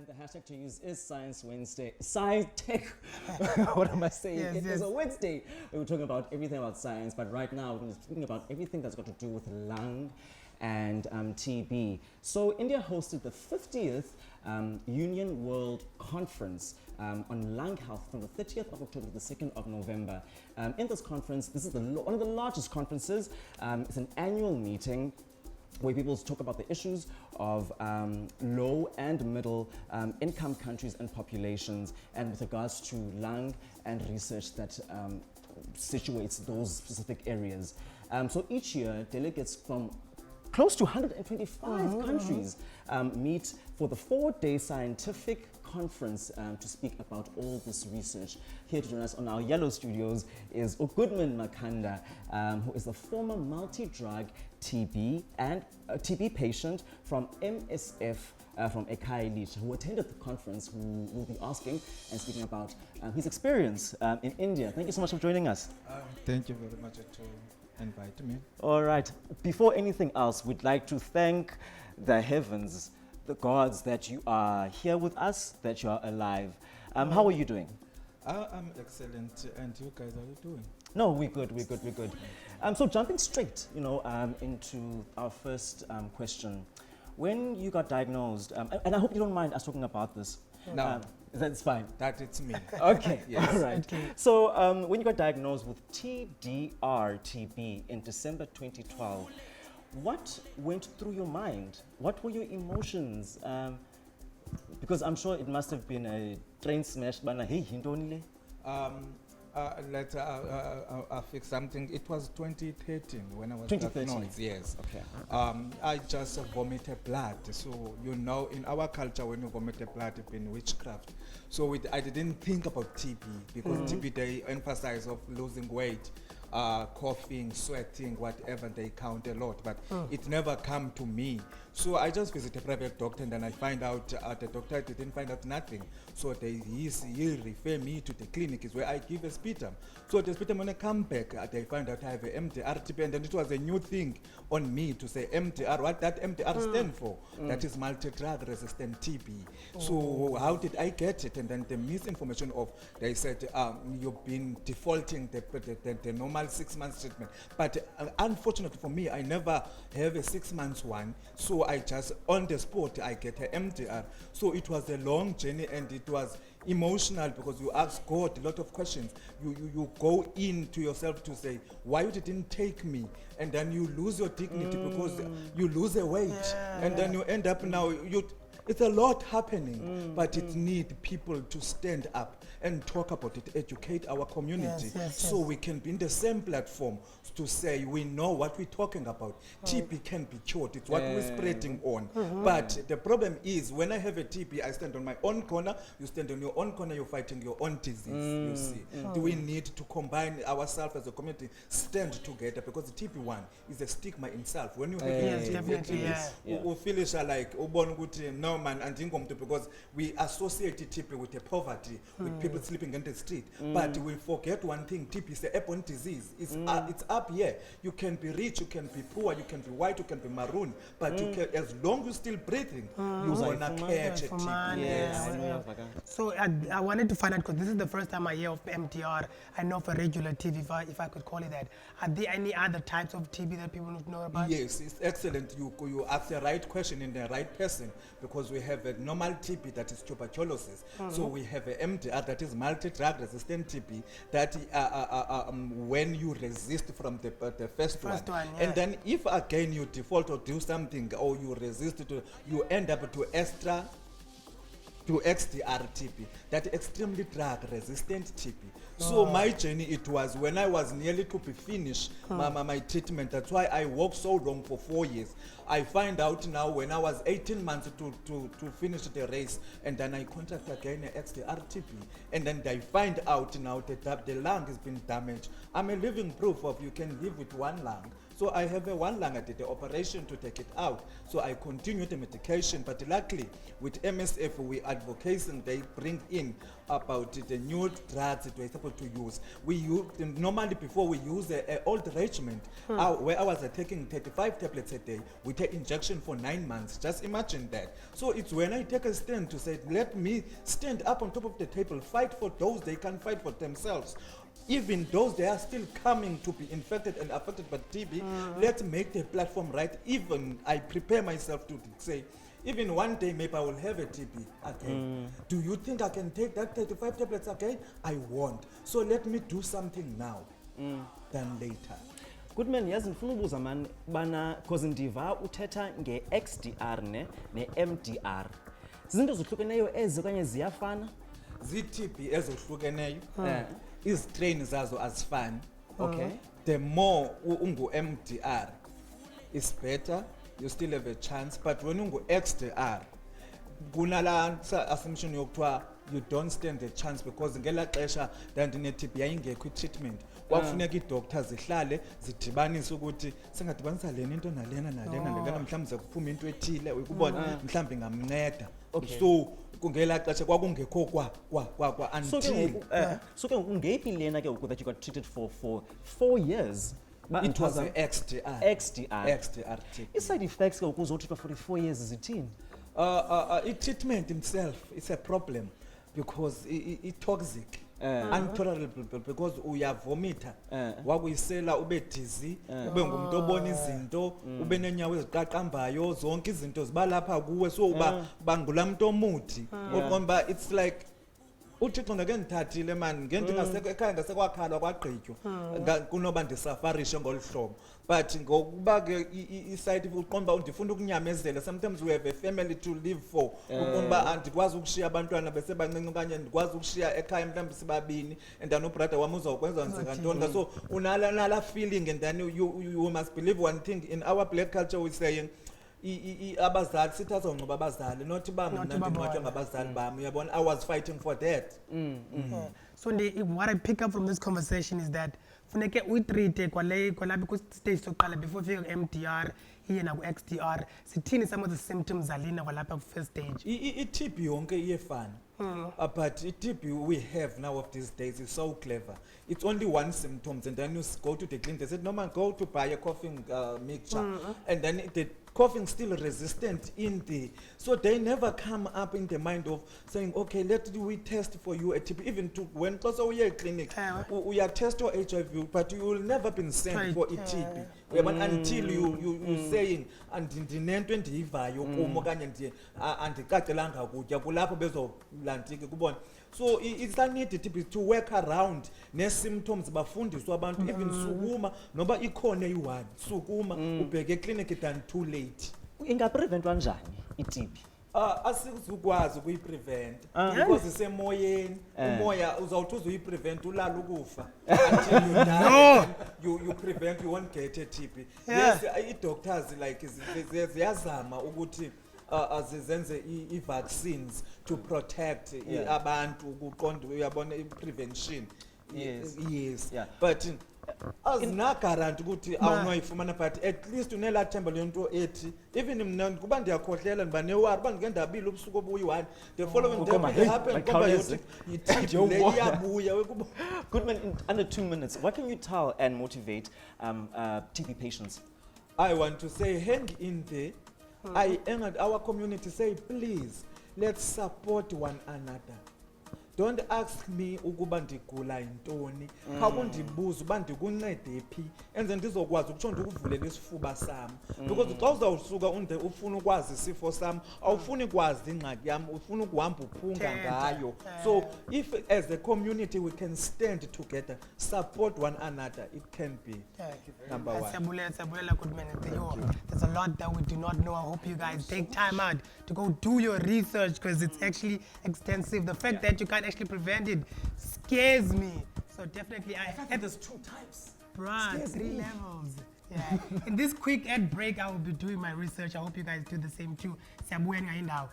And the hashtag to use is Science Wednesday. Science Tech. What am I saying? Yes, It yes. is a Wednesday. We were talking about everything about science, but right now we're going to be speaking about everything that's got to do with lung and TB. So India hosted the 50th Union World Conference on lung health from the 30th of October to the 2nd of November. In this conference, this is one of the largest conferences. It's an annual meeting where people talk about the issues of low and middle income countries and populations, and with regards to lung and research that situates those specific areas. So each year, delegates from close to 125 countries meet for the 4-day scientific conference to speak about all this research. Here to join us on our yellow studios is Goodman Makanda, who is the former multi-drug TB and TB patient from MSF from Ekse, who attended the conference, who will be asking and speaking about his experience in India. Thank you so much for joining us. Thank you very much to invite me. All right. Before anything else, we'd like to thank the heavens, the gods, that you are here with us, that you are alive. How are you doing? I'm excellent, and you guys, how are you doing? No, we're good. So jumping straight, into our first question. When you got diagnosed, and I hope you don't mind us talking about this. No. That's fine. That it's me. Okay, Yes. all right. Okay. So when you got diagnosed with MDR-TB in December 2012, what went through your mind? What were your emotions? Because I'm sure it must have been a train smash, but hey, hindonile. I'll fix something. It was 2013 when I was 2013. diagnosed. Yes. Okay. I just vomited blood. So, in our culture, when you vomit blood, it's been witchcraft. So I didn't think about TB because TB, they emphasize of losing weight, coughing, sweating, whatever, they count a lot. But it never come to me. So I just visit a private doctor, and then I find out the doctor didn't find out nothing. So he refer me to the clinic, is where I give a sputum. So the sputum, when I come back, they find out I have a MDR-TB, and then it was a new thing on me to say MDR. What that MDR stand for? That is multi-drug resistant TB. So how did I get it? And then the misinformation of, they said, you've been defaulting the normal 6 months treatment. But unfortunately for me, I never have a 6 months one. So I just, on the spot, I get a MDR. So it was a long journey, and it was emotional because you ask God a lot of questions. You go into yourself to say, why you didn't take me? And then you lose your dignity because you lose a weight. And then you end up now, it's a lot happening, but it need people to stand up and talk about it, educate our community, so we can be in the same platform to say we know what we're talking about. TB can be cured, it's what we're spreading on. But the problem is, when I have a TB, I stand on my own corner, you stand on your own corner, you're fighting your own disease, you see. Do we need to combine ourselves as a community, stand together, because the TB1 is a stigma in itself. When you have Yes, definitely, we feel it's like, no man, and because we associate TB with the poverty, with people sleeping in the street. But we forget one thing, TB is a airborne disease. It's up here. You can be rich, you can be poor, you can be white, you can be maroon, but you can, as long as you're still breathing, you're gonna catch a TB. Yes. So I wanted to find out, because this is the first time I hear of MDR. I know of a regular TB, if I could call it that. Are there any other types of TB that people need to know about? Yes, it's excellent. You ask the right question in the right person, because we have a normal TB that is tuberculosis. So we have a MDR that is multi-drug resistant TB that when you resist from the first one. And then if again you default or do something, or you resist to, you end up to XDR-TB, that extremely drug resistant TB. So my journey, it was when I was nearly to be finished my treatment. That's why I worked so long for 4 years. I find out now when I was 18 months to finish the race, and then I contact again XDR-TB, and then they find out now that the lung has been damaged. I'm a living proof of you can live with one lung, So I have a one lung, I did the operation to take it out. So I continued the medication, but luckily with MSF we advocating, they bring in about the new drugs that we're supposed to use. We use, normally before we use an old regimen, where I was taking 35 tablets a day, we take injection for 9 months. Just imagine that. So it's when I take a stand to say, let me stand up on top of the table, fight for those they can fight for themselves. Even those they are still coming to be infected and affected by TB, let's make the platform right. Even I prepare myself to say, even one day maybe I will have a TB again. Do you think I can take that 35 tablets again? I won't. So let me do something now than later. Goodman, yazi ndifuna ubuza man bana cause ndiva uthetha nge-XDR ne-MDR. Zizinto zohlukeneyo ezi okanye ziyafana? Zi-TB ezohlukeneyo. Iztrain zazo azifani. Okay. The more ungu-MDR is better, you still have a chance, but when ungu-XDR kunala assumption yokuthiwa you don't stand a chance because ngela xesha ndandine-TB yayingekho i-treatment. Kwakufuneka ii-doctors zihlale zidibanise ukuthi singadibanisa lena into nalena mhlawumbe ze kuphume into ethile ukubona mhlawumbe ingamnceda. So kungela xesha kwakungekho kwa until so ke ngeyiphi lena ke that you got treated for 4 years? It was an XDR. XDR. I-side effects ke ukuze utreatwa for 4 years zithini? I-treatment itself is a problem because it's toxic. Intolerable because uyavomita wakuyisela ube dizzy ube ngumuntu obona izinto ube nenyawo eziqaqambayo zonke izinto ziba lapha kuwe so uba bangula muntu omuthi oqomba it's like uThixo ngeke ngithathile man ngento ngasekho ekhaya ngasekwakhala kwagqitywa kunoba ndisafarishe ngolhlobo but ngokuba ke iside uqomba ndifuna ukunyamezela sometimes we have a family to live for uqomba andikwazi ukushiya abantwana bese bancinci kanye ndikwazi ukushiya ekhaya mhlawumbe sibabini and no brother wami uzawukwenza nzikantoni so unala feeling and then you must believe one thing in our black culture we saying abazali sithi azongcoba abazali not bami nandingcwatywa ngabazali bami uyabona I was fighting for that. So what I pick up from this conversation is that funeke uyitreate kwalapha ku-stage sokuqala before ufike ku-MDR iye naku-XDR sithini some of the symptoms zalina kwalapha ku-first stage? I-TB yonke iyefana. But TB we have now of these days is so clever. It's only one symptoms and then you go to the clinic. They said, no man, go to buy a coughing mixture. And then the coughing still resistant in the... So they never come up in the mind of saying, okay, we test for you a TB. Even to when also we are clinic, we are test for HIV, but you will never be sent for a TB. Until you saying, and ndinento endiyivayo kumo kanye andikacelanga kutya kulapho bezolantike kubona. So it's a need to work around ne symptoms bafundiswa abantu even sukuma noba ikhona i1 sukuma ubheke clinic than too late. Ingapreventwa njani i-TB? Asikuzukwazi ukuyiprevent because isemoyeni umoya uzawuthi uzuyiprevent ulala ukufa until you die you prevent you won't get a TB. Yes, i-doctors like ziyazama ukuthi azenze i-vaccines to protect abantu ukuqonda uyabona i-prevention. Yes. But azinaguarantee ukuthi awunoyifumana but at least unela themba lento ethi even mina kuba ndiyakhohlela ndiba newari uba ndike ndabile ubusuku obuyi-1 the following day it happened kuba yothi i-TB le iyabuya. Goodman, in under 2 minutes, what can you tell and motivate TB patients? I want to say hang in there. I and our community say please let's support one another. Don't ask me ukuba ndigula intoni akundibuza uba ndikuncede phi enze ndizokwazi ukutsho ndikuvulela isifuba sami because xa uzawusuka ufuna ukwazi isifo sami awufuni kwazi ingxaki yami ufuna ukuhamba uphunga ngayo. So if as a community we can stand together support one another it can be number one. Siyabulela Goodman. There's a lot that we do not know. I hope you guys take time out to go do your research because it's actually extensive. The fact that you can't actually prevent it scares me. So definitely There's 2 types. Bruh, 3 levels. Yeah. In this quick ad break, I will be doing my research. I hope you guys do the same too. Siyabuya ngayo indawo.